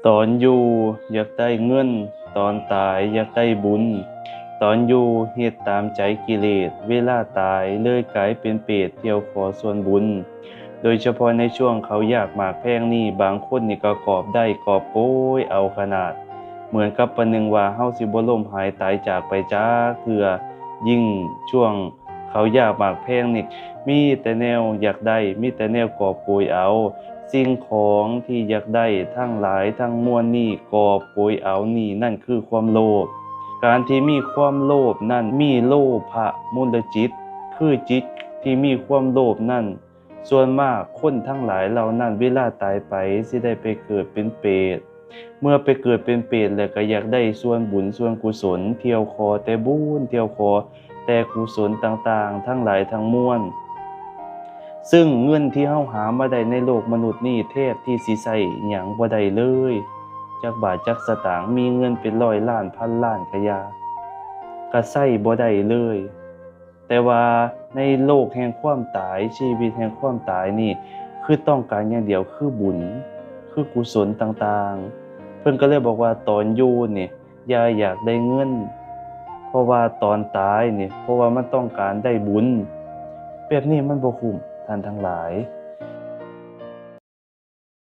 ตอนอยู่อยากได้เงินตอนตายอยากได้บุญตอนอยู่เฮ็ดตามใจกิเลสเวลาตายเลยกลายเป็นเปรตเที่ยวขอส่วนบุญโดยเฉพาะในช่วงเขาอยากหมากแพงนี่บางคนนี่ก็กอบได้กอบโกยเอาขนาดเหมือนกับประหนึ่งว่าเฮาสิบ่ล้มหายตายจากไปจักเทื่อยิ่งช่วงเขาอยากหมากแพงนี่มีแต่แนวอยากได้มีแต่แนวกอบโกยเอาสิ่งของที่อยากได้ทั้งหลายทั้งมวลนี่กอบโกยเอานี่นั่นคือความโลภการที่มีความโลภนั่นมีโลภะมูลจิตคือจิตที่มีความโลภนั่นส่วนมากคนทั้งหลายเหล่านั้นเวลาตายไปสิได้ไปเกิดเป็นเปรตเมื่อไปเกิดเป็นเปรตแล้วก็อยากได้ส่วนบุญส่วนกุศลเที่ยวขอแต่บุญเที่ยวขอแต่กุศลต่างๆทั้งหลายทั้งมวลซึ่งเงินที่เฮาหามาได้ในโลกมนุษย์นี่แทบที่สิใช้หยังบ่ได้เลยจักบาทจักสตางค์มีเงินเป็นร้อยล้านพันล้านก็ใช้บ่ได้เลยแต่ว่าในโลกแห่งความตายชีวิตแห่งความตายนี่คือต้องการอย่างเดียวคือบุญคือกุศลต่างๆเพิ่นก็เลยบอกว่าตอนอยู่นี่อย่าอยากได้เงินเพราะว่าตอนตายนี่เพราะว่ามันต้องการได้บุญแบบนี้มันบ่คุ้มท่านทั้งหลาย